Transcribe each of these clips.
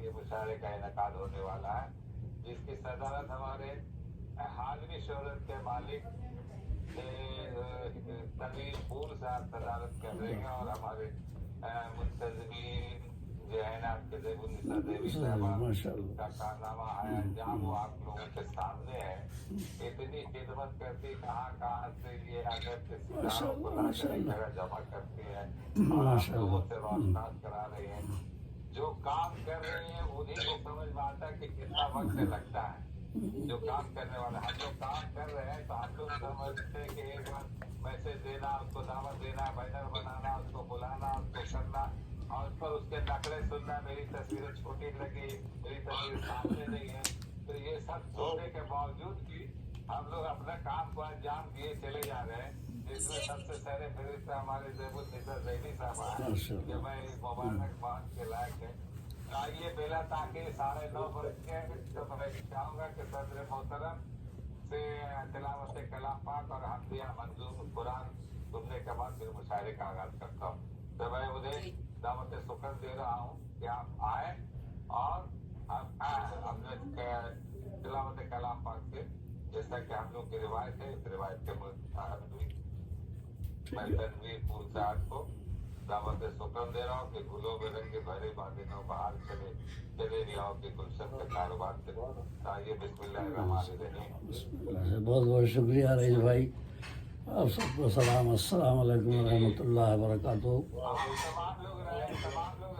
یہ مشاعرے کا انعقاد ہونے والا ہے، جس کی صدارت ہمارے حاضری شہرت کے مالک تنویر پور صاحب صدارت کر رہے ہیں، اور ہمارے منتظمین جو ہے نا زیب النساء دیوی صاحبہ کا کارنامہ ہے انجام وہ آپ لوگوں کے سامنے ہے۔ اتنی خدمت کرتی، کہاں کہاں سے یہ اگر کے ستاروں کو لا کر ایک جگہ جمع کرتی ہے اور آپ لوگوں سے روشناس کرا رہی ہے۔ جو کام کر رہے ہیں انہیں کو سمجھ میں آتا ہے کہ کتنا وقت لگتا ہے۔ جو کام کرنے والے ہم لوگ کام کر رہے ہیں تو ہم لوگ سمجھتے ہیں کہ ایک بار میسج دینا، اس کو دعوت دینا، بینر بنانا، اس کو بلانا، اس کو کرنا، اور اس پر اس کے نقلیں سننا، میری تصویریں چھوٹی لگی، میری تصویر سامنے نہیں ہے، تو یہ سب سننے کے باوجود بھی ہم لوگ اپنا کام کو انجام دیے چلے جا رہے ہیں، جس میں سب سے سہرے فہرست ہمارے زیب النساء زیدی صاحب ہیں کہ میں مبارکباد کے لائق ہے۔ آئیے بلا تاکہ 9:30 بج کے تو میں چاہوں گا کہ صدر محترم سے تلاوت کلام پاک اور حمدیہ منظوم قرآن سننے کے بعد پھر مشاعرے کا آغاز کرتا ہوں۔ تو میں انہیں دعوت سکن دے رہا ہوں کہ آپ آئیں اور اپنے تلاوت کلام پاک سے، جیسا کہ ہم لوگ کی روایت ہے، اس روایت کے مطابق میں تنویر پور صاحب کو دعوت سکن دے رہا ہوں کہ گلوں میں رنگ بھرے بادنوں بہار چلے ریاؤں کے گلشن کا کاروبار چلے۔ آئیے بسم اللہ الرحمن الرحیم۔ بہت بہت شکریہ رئیس بھائی، آپ سب کو سلام، السلام علیکم ورحمۃ اللہ وبرکاتہ۔ تمام لوگ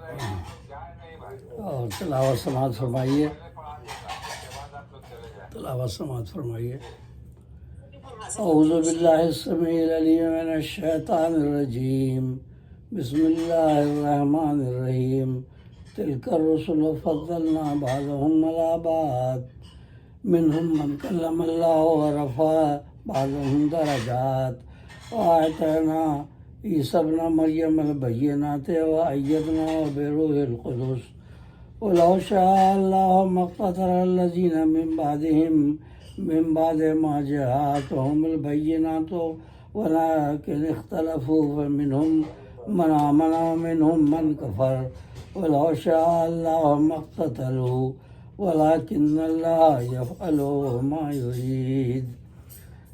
رہے جائے نہیں بھائی، اور تلاوت سماعت فرمائیے، پہلے پڑھا دوں گا، اس کے بعد آپ لوگ چلے جائیں۔ تلاوت سماعت فرمائیے۔ اعوذ باللہ السمیع العلیم من الشیطان الرجیم، بسم اللہ الرحمن الرحیم۔ تلک الرسل فضلنا بعضهم على بعض منهم من کلم اللہ ورفع بعضهم درجات وآتینا عیسی ابن مریم البینات وأیدناه بروح القدس ولو شاء الله ما اقتتل الذین من بعدهم من بعد ما جاءتهم البینات ولكن اختلفوا فمنهم من آمن ومنهم من كفر ولو شاء الله ما اقتتلوا ولكن الله يفعل ما يريد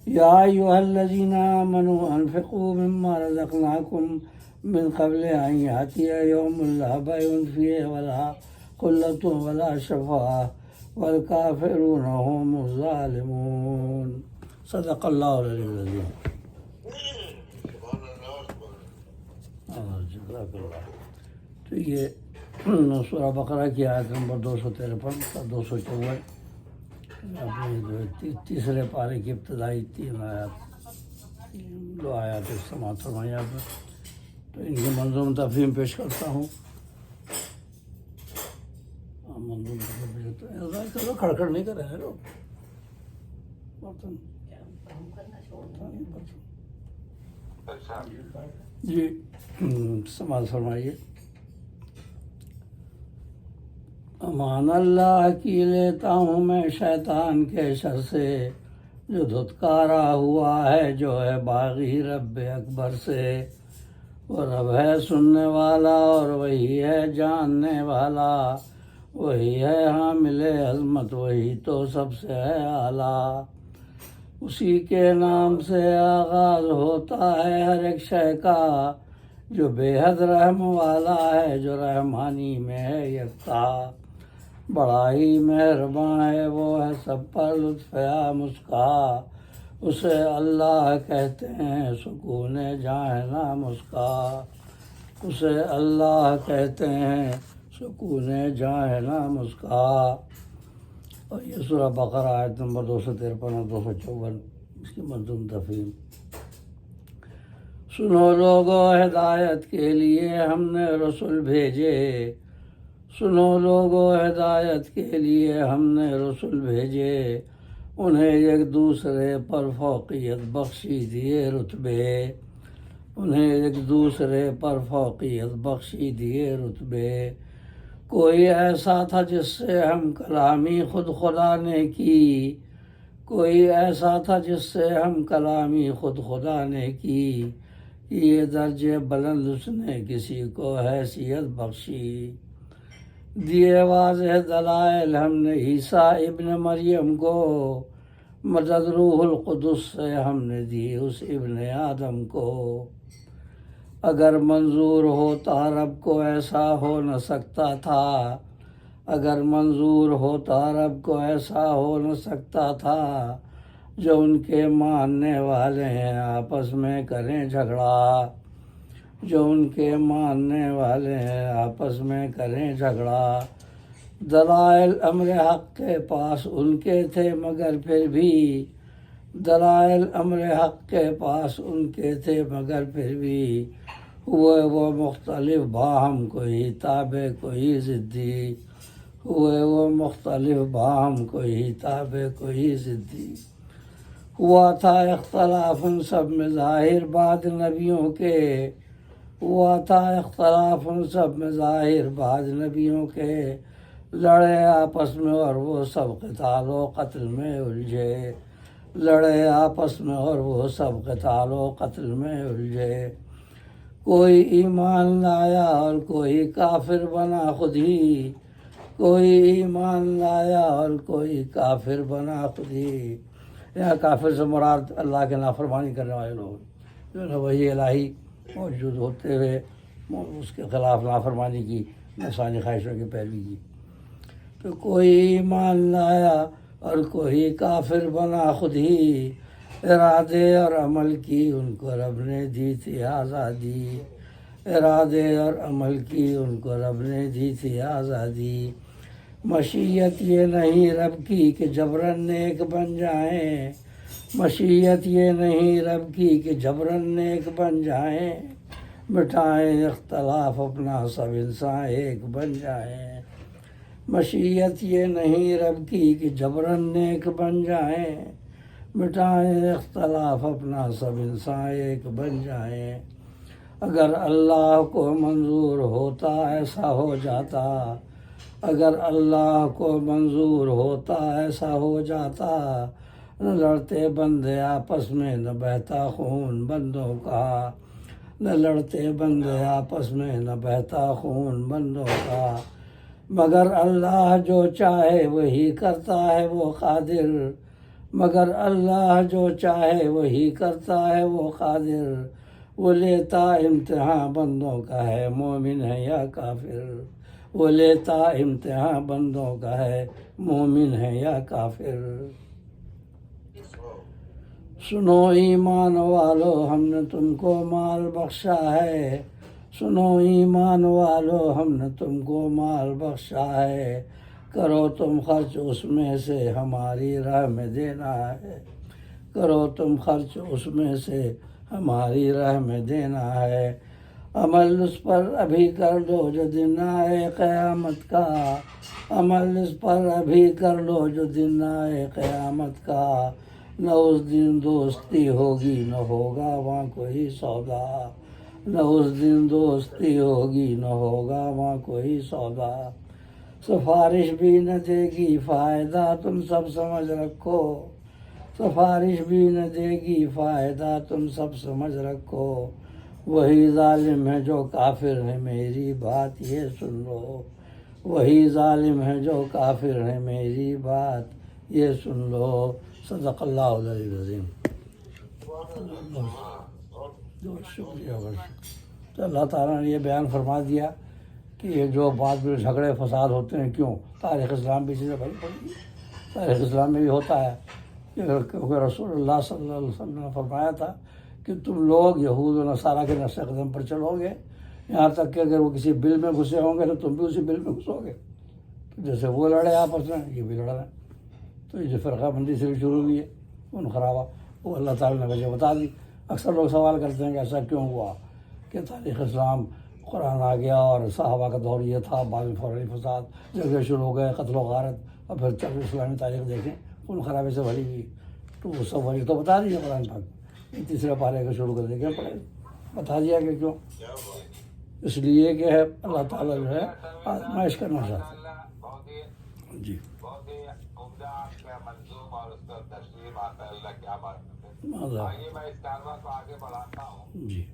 يا أيها الذين آمنوا أنفقوا مما رزقناكم من قبل أن يأتي يوم لا بيع فيه ولا خلة ولا شفاعة والكافرون هم الظالمون۔ صدق اللہ العلی العظیم۔ جزاک اللہ۔ تو یہ سورہ بقرہ کی آیت نمبر 253 تا 254، اپنے جو تیسرے پارے کی ابتدائی 3 آیات، 2 آیات سماعت فرمائی آپ نے۔ تو ان کی منظوم تفہیم پیش کرتا ہوں۔ منظوم تفہیم پیش کرتا ہوں۔ کھڑکھڑ نہیں کر رہے ہیں لوگ، برتن جی سماعت فرمائیے۔ امان اللہ کی لیتا ہوں میں شیطان کے شر سے، جو دھتکارا ہوا ہے جو ہے باغی رب اکبر سے۔ وہ رب ہے سننے والا اور وہی ہے جاننے والا، وہی ہے حامل عظمت، وہی تو سب سے ہے اعلیٰ۔ اسی کے نام سے آغاز ہوتا ہے ہر ایک شے کا، جو بے حد رحم والا ہے، جو رحمانی میں ہے یکتا۔ بڑا ہی مہرباں ہے وہ ہے سب پر لطف عام اس کا، اسے اللہ کہتے ہیں سکون جاں نام اس کا، اسے اللہ کہتے ہیں سکون جاں نام اس کا۔ اور یہ سورہ بقرہ آیت نمبر 253 اور 254، اس کی منظوم تفہیم۔ سنو لوگو ہدایت کے لیے ہم نے رسول بھیجے، سنو لوگو ہدایت کے لیے ہم نے رسول بھیجے، انہیں ایک دوسرے پر فوقیت بخشی دیے رتبے، انہیں ایک دوسرے پر فوقیت بخشی دیے رتبے۔ کوئی ایسا تھا جس سے ہم کلامی خود خدا نے کی، کوئی ایسا تھا جس سے ہم کلامی خود خدا نے کی، یہ درجے بلند اس نے کسی کو حیثیت بخشی، دیے واضح دلائل ہم نے عیسیٰ ابن مریم کو، مدد روح القدس سے ہم نے دی اس ابن آدم کو۔ اگر منظور ہوتا رب کو ایسا ہو نہ سکتا تھا، اگر منظور ہوتا رب کو ایسا ہو نہ سکتا تھا، جو ان کے ماننے والے ہیں آپس میں کریں جھگڑا، جو ان کے ماننے والے ہیں آپس میں کریں جھگڑا۔ دلائل امر حق کے پاس ان کے تھے مگر پھر بھی، دلائل امر حق کے پاس ان کے تھے مگر پھر بھی، ہوئے وہ مختلف باہم کوئی تابع کوئی ضدی، ہوئے وہ مختلف باہم کوئی تابع کوئی ضدی۔ ہوا تھا اختلاف ان سب میں ظاہر بعد نبیوں کے، ہوا تھا اختلاف ان سب میں ظاہر بعد نبیوں کے، لڑے آپس میں اور وہ سب قتال و قتل میں الجھے، لڑے آپس میں اور وہ سب قتال و قتل میں الجھے۔ کوئی ایمان لایا اور کوئی کافر بنا خود ہی، کوئی ایمان لایا اور کوئی کافر بنا خود ہی۔ یہاں کافر سے مراد اللہ کے نافرمانی کرنے والے لوگ، جو ہے وہی الہی موجود ہوتے ہوئے اس کے خلاف نافرمانی کی، نفسانی خواہشوں کی پیروی کی۔ تو کوئی ایمان لایا اور کوئی کافر بنا خود ہی، ارادے اور عمل کی ان کو رب نے دی تھی آزادی، ارادے اور عمل کی ان کو رب نے دی تھی آزادی۔ مشیت یہ نہیں رب کی کہ جبرن نیک بن جائیں، مشیت یہ نہیں رب کی کہ جبرن نیک بن جائیں، مٹائیں اختلاف اپنا سب انسان ایک بن جائیں۔ مشیت یہ نہیں رب کی کہ جبرن نیک بن جائیں، مٹائیں اختلاف اپنا سب انسان ایک بن جائیں۔ اگر اللہ کو منظور ہوتا ایسا ہو جاتا، اگر اللہ کو منظور ہوتا ایسا ہو جاتا، نہ لڑتے بندے آپس میں نہ بہتا خون بندوں کا، نہ لڑتے بندے آپس میں نہ بہتا خون بندوں کا۔ مگر اللہ جو چاہے وہی کرتا ہے وہ قادر، مگر اللہ جو چاہے وہی کرتا ہے وہ قادر، وہ لیتا امتحان بندوں کا ہے مومن ہے یا کافر، وہ لیتا امتحان بندوں کا ہے مومن ہے یا کافر۔ سنو ایمان والو ہم نے تم کو مال بخشا ہے، سنو ایمان والو ہم نے تم کو مال بخشا ہے، کرو تم خرچ اس میں سے ہماری راہ میں دینا ہے، کرو تم خرچ اس میں سے ہماری راہ میں دینا ہے۔ عمل اس پر ابھی کر لو جو دن آئے قیامت کا، عمل اس پر ابھی کر لو جو دن آئے قیامت کا، نہ اس دن دوستی ہوگی نہ ہوگا وہاں کوئی سودا، نہ اس دن دوستی ہوگی نہ ہوگا وہاں کوئی سودا۔ سفارش بھی نہ دے گی فائدہ تم سب سمجھ رکھو، سفارش بھی نہ دے گی فائدہ تم سب سمجھ رکھو، وہی ظالم ہے جو کافر ہے میری بات یہ سن لو، وہی ظالم ہے جو کافر ہے میری بات یہ سن لو۔ صدق اللہ العلی العظیم۔ بہت شکریہ، تو اللہ تعالیٰ نے یہ بیان فرما دیا کہ یہ جو بعد میں جھگڑے فساد ہوتے ہیں کیوں، تاریخ اسلام بھی چیزیں بھری پڑی، تاریخ اسلام میں بھی ہوتا ہے، کیونکہ رسول اللہ صلی اللہ علیہ وسلم نے فرمایا تھا کہ تم لوگ یہود و نصارہ کے نقش قدم پر چلو گے، یہاں تک کہ اگر وہ کسی بل میں گھسے ہوں گے تو تم بھی اسی بل میں گھسو گے، تو جیسے وہ لڑے آپس میں یہ بھی لڑ رہے ہیں، تو یہ جو فرقہ بندی سے بھی شروع ہوئی ہے ان خرابہ، وہ اللہ تعالیٰ نے وجہ بتا دی۔ اکثر لوگ سوال کرتے ہیں کہ ایسا کیوں ہوا کہ تاریخ اسلام قرآن آ گیا اور صحابہ کا دور یہ تھا، بعد میں فوری فساد جگہ شروع ہو گئے، قتل و غارت، اور پھر چل اسلامی تاریخ دیکھیں خون خرابے سے بھری ہوئی، تو وہ سب وجہ تو بتا دیجیے قرآن پاک، یہ تیسرے پارے کا شروع کر دیکھیں پڑے بتا دیا کہ کیوں، اس لیے کہ ہے اللہ تعالیٰ جو ہے آزمائش کرنا چاہتا ہے۔ جی بہت ہی عمدہ آپ کا منظوم اور اس کا تشریح آتا ہے، اللہ کیا بات کرتے ہیں۔ آئیے میں اس کارواں کو آگے بڑھاتا ہوں۔ جی